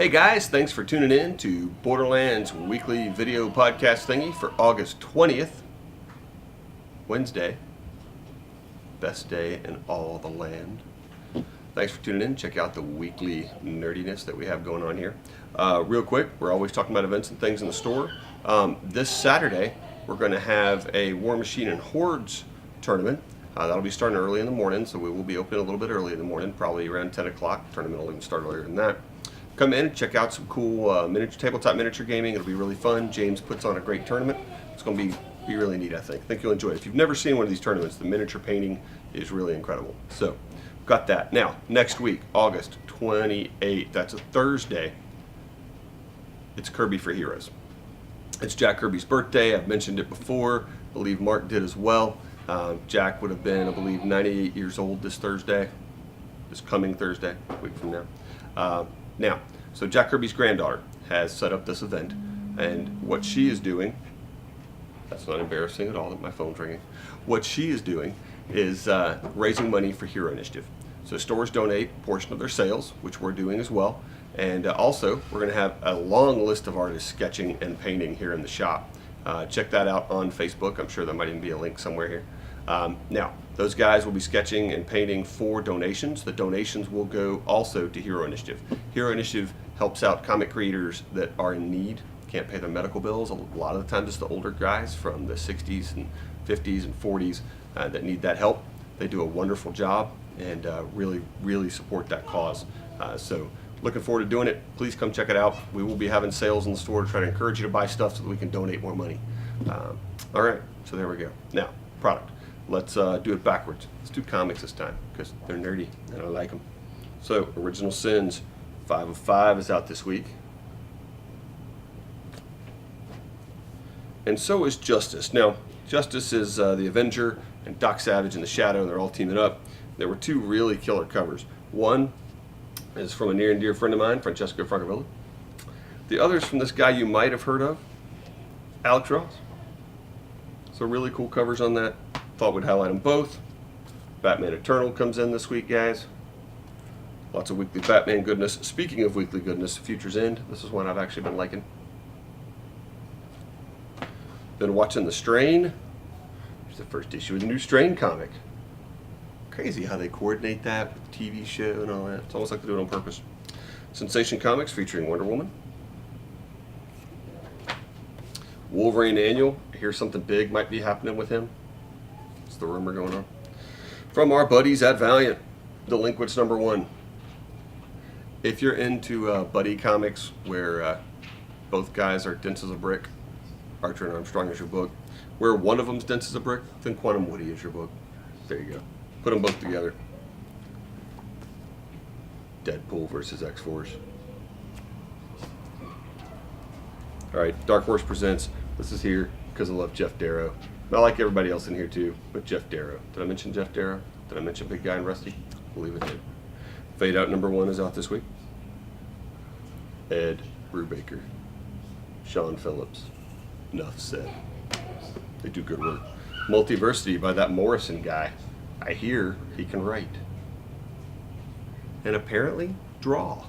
Hey guys, thanks for tuning in to Borderlands weekly video podcast thingy for August 20th, Wednesday, best day in all the land. Thanks for tuning in. Check out the weekly nerdiness that we have going on here. Real quick, we're always talking about events and things in the store. This Saturday, we're going to have a War Machine and Hordes tournament. That'll be starting early in the morning, so we will be open a little bit early in the morning, probably around 10 o'clock. The tournament will even start earlier than that. Come in and check out some cool tabletop miniature gaming. It'll be really fun. James puts on a great tournament. It's going to be really neat, I think. I think you'll enjoy it. If you've never seen one of these tournaments, the miniature painting is really incredible. So, got that. Now, next week, August 28th, that's a Thursday, it's Kirby for Heroes. It's Jack Kirby's birthday. I've mentioned it before. I believe Mark did as well. Jack would have been, I believe, 98 years old this Thursday, this coming Thursday, a week from now. So Jack Kirby's granddaughter has set up this event, and what she is doing, that's not embarrassing at all that my phone's ringing, what she is doing is raising money for Hero Initiative. So stores donate a portion of their sales, which we're doing as well, and also we're going to have a long list of artists sketching and painting here in the shop. Check that out on Facebook. I'm sure there might even be a link somewhere here. Now, those guys will be sketching and painting for donations. The donations will go also to Hero Initiative. Hero Initiative helps out comic creators that are in need, can't pay their medical bills. A lot of the times it's the older guys from the 60s and 50s and 40s that need that help. They do a wonderful job and really support that cause. So looking forward to doing it. Please come check it out. We will be having sales in the store to try to encourage you to buy stuff so that we can donate more money. All right, so there we go. Now, product. Let's do it backwards. Let's do comics this time because they're nerdy and I like them. So, Original Sins 5 of 5 is out this week. And so is Justice. Now, Justice is the Avenger and Doc Savage in the Shadow, and they're all teaming up. There were two really killer covers. One is from a near and dear friend of mine, Francesco Francavilla. The other is from this guy you might have heard of, Alex Ross. So really cool covers on that. Thought we'd highlight them both. Batman Eternal comes in this week, guys. Lots of weekly Batman goodness. Speaking of weekly goodness, Future's End. This is one I've actually been liking. Been watching The Strain. Here's the first issue of the new Strain comic. Crazy how they coordinate that with the TV show and all that. It's almost like they do it on purpose. Sensation Comics featuring Wonder Woman. Wolverine Annual. I hear something big might be happening with him. It's the rumor going on. From our buddies at Valiant, Delinquents #1. If you're into buddy comics where both guys are dense as a brick, Archer and Armstrong is your book. Where one of them's dense as a brick, then Quantum Woody is your book. There you go. Put them both together. Deadpool versus X-Force. Alright, Dark Horse presents. This is here because I love Jeff Darrow. I like everybody else in here too, but Jeff Darrow. Did I mention Jeff Darrow? Did I mention Big Guy and Rusty? I believe I did. Fade Out #1 is out this week. Ed Brubaker. Sean Phillips. Enough said. They do good work. Multiversity by that Morrison guy. I hear he can write. And apparently draw.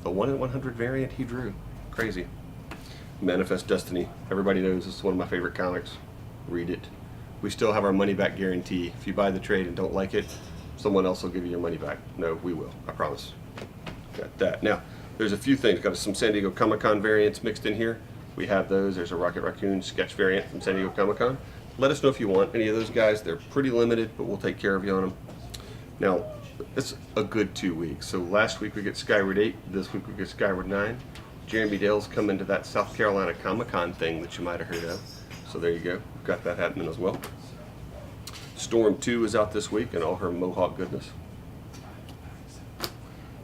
The 1 in 100 variant he drew. Crazy. Manifest Destiny. Everybody knows this is one of my favorite comics. Read it. We still have our money back guarantee. If you buy the trade and don't like it, someone else will give you your money back. No, we will. I promise. Got that. Now, there's a few things. Got some San Diego Comic-Con variants mixed in here. We have those. There's a Rocket Raccoon sketch variant from San Diego Comic-Con. Let us know if you want any of those guys. They're pretty limited, but we'll take care of you on them. Now, it's a good 2 weeks. So last week we get Skyward 8. This week we get Skyward 9. Jeremy Dale's come into that South Carolina Comic-Con thing that you might have heard of. So there you go. We've got that happening as well. Storm 2 is out this week and all her Mohawk goodness.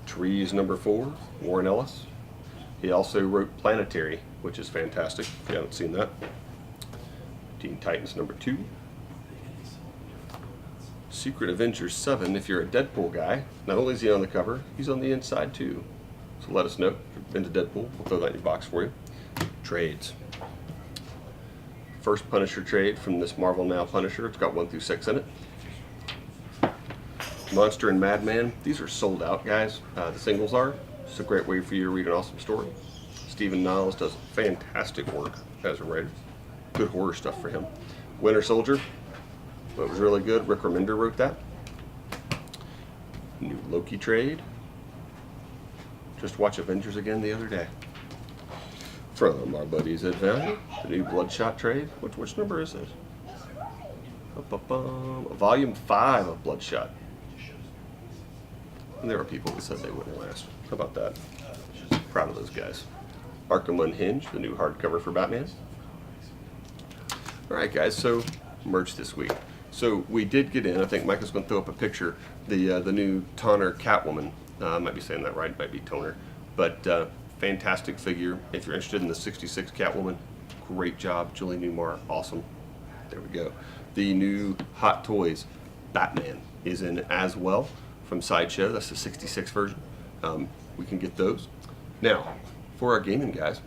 Trees #4, Warren Ellis. He also wrote Planetary, which is fantastic if you haven't seen that. Teen Titans #2. Secret Avengers 7, if you're a Deadpool guy. Not only is he on the cover, he's on the inside too. So let us know if you're into Deadpool. We'll throw that in your box for you. Trades. First Punisher trade from this Marvel Now Punisher. It's got 1 through 6 in it. Monster and Madman. These are sold out, guys. The singles are. It's a great way for you to read an awesome story. Stephen Niles does fantastic work as a writer. Good horror stuff for him. Winter Soldier, that was really good. Rick Remender wrote that. New Loki trade. Just watched Avengers again the other day. From our buddies at Value, the new Bloodshot trade. Which number is this? Volume 5 of Bloodshot. And there are people who said they wouldn't last. How about that? Proud of those guys. Arkham Unhinged, the new hardcover for Batman. All right, guys. So merch this week. So we did get in. I think Michael's going to throw up a picture. The new Toner Catwoman. I might be saying that right. It might be Toner, but fantastic figure. If you're interested in the '66 Catwoman, great job, Julie Newmar. Awesome. There we go. The new Hot Toys Batman is in as well from Sideshow. That's the '66 version. We can get those. Now, for our gaming guys,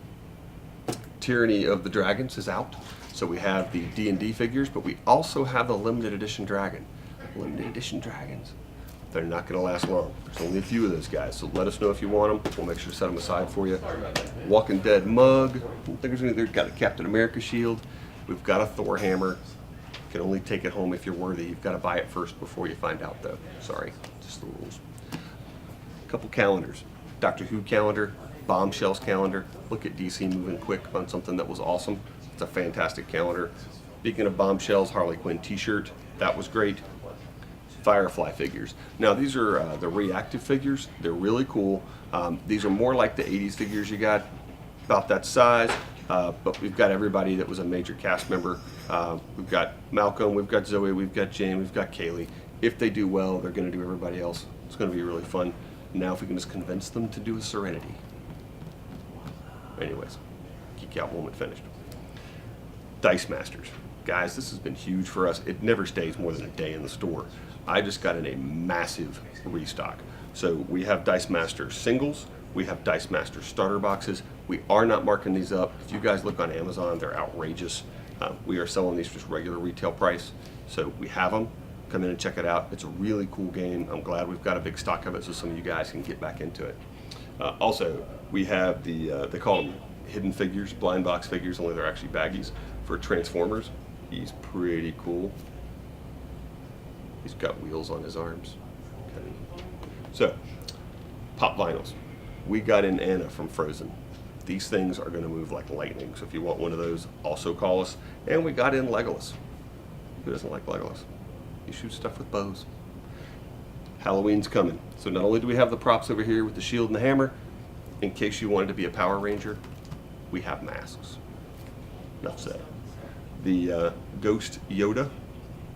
Tyranny of the Dragons is out. So we have the D&D figures, but we also have the limited edition dragon. Limited edition dragons. They're not going to last long. There's only a few of those guys, so let us know if you want them. We'll make sure to set them aside for you. Walking Dead mug. I don't think there's anything. We've got a Captain America shield. We've got a Thor hammer. You can only take it home if you're worthy. You've got to buy it first before you find out, though. Sorry, just the rules. A couple calendars. Doctor Who calendar, Bombshells calendar. Look at DC moving quick on something that was awesome. It's a fantastic calendar. Speaking of Bombshells, Harley Quinn t-shirt. That was great. Firefly figures. Now these are the reactive figures. They're really cool. These are more like the 80s figures you got, about that size, but we've got everybody that was a major cast member. We've got Malcolm, we've got Zoe, we've got Jane, we've got Kaylee. If they do well, they're going to do everybody else. It's going to be really fun. Now if we can just convince them to do a Serenity. Anyways, Geek Out moment finished. Dice Masters. Guys, this has been huge for us. It never stays more than a day in the store. I just got in a massive restock. So we have Dice Master singles, we have Dice Master starter boxes. We are not marking these up. If you guys look on Amazon, they're outrageous. We are selling these just regular retail price. So we have them. Come in and check it out. It's a really cool game. I'm glad we've got a big stock of it so some of you guys can get back into it. Also, we have they call them hidden figures, blind box figures, only they're actually baggies for Transformers. He's pretty cool. He's got wheels on his arms. Okay. So, pop vinyls. We got in Anna from Frozen. These things are going to move like lightning. So if you want one of those, also call us. And we got in Legolas. Who doesn't like Legolas? He shoots stuff with bows. Halloween's coming. So not only do we have the props over here with the shield and the hammer, in case you wanted to be a Power Ranger, we have masks. Enough said. The Ghost Yoda,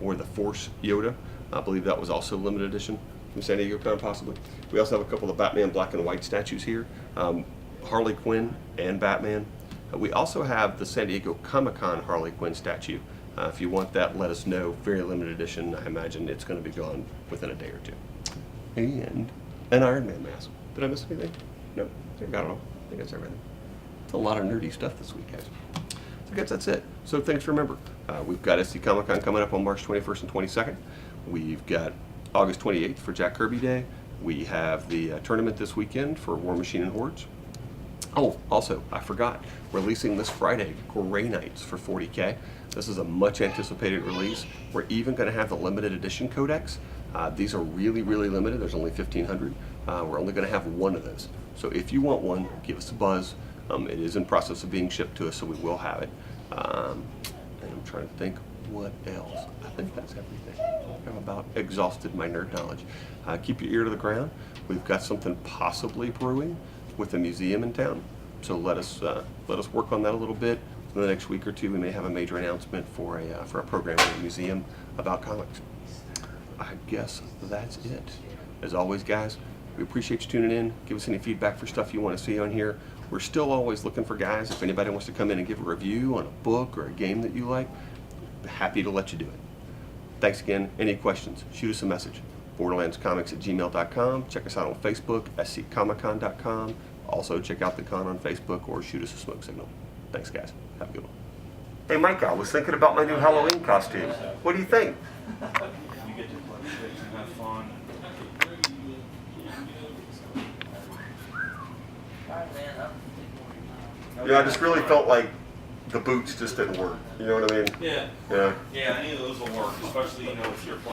or the Force Yoda, I believe that was also limited edition from San Diego Con, possibly. We also have a couple of Batman black and white statues here. Harley Quinn and Batman. We also have the San Diego Comic-Con Harley Quinn statue. If you want that, let us know. Very limited edition. I imagine it's going to be gone within a day or two. And an Iron Man mask. Did I miss anything? No, I think I got it all. I think that's everything. It's a lot of nerdy stuff this week, guys. So I guess that's it. So things to remember. We've got SC Comic-Con coming up on March 21st and 22nd. We've got August 28th for Jack Kirby Day. We have the tournament this weekend for War Machine and Hordes. Oh, also, I forgot, releasing this Friday, Grey Knights for 40K. This is a much anticipated release. We're even going to have the limited edition codex. These are really, really limited. There's only 1,500. We're only going to have one of those. So if you want one, give us a buzz. It is in process of being shipped to us, so we will have it. And I'm trying to think what else. I think that's everything. I've about exhausted my nerd knowledge. Keep your ear to the ground. We've got something possibly brewing with a museum in town. So let us work on that a little bit. In the next week or two, we may have a major announcement for a program in the museum about comics. I guess that's it. As always, guys, we appreciate you tuning in. Give us any feedback for stuff you want to see on here. We're still always looking for guys. If anybody wants to come in and give a review on a book or a game that you like, happy to let you do it. Thanks again. Any questions, shoot us a message. borderlandscomics@gmail.com. Check us out on Facebook, sccomiccon.com. Also, check out the con on Facebook or shoot us a smoke signal. Thanks, guys. Have a good one. Hey, Mike, I was thinking about my new Halloween costume. What do you think? You get to fluctuate and have fun. Yeah, I just really felt like the boots just didn't work. You know what I mean? Yeah. Yeah. Yeah, any of those will work, especially, if you're playing.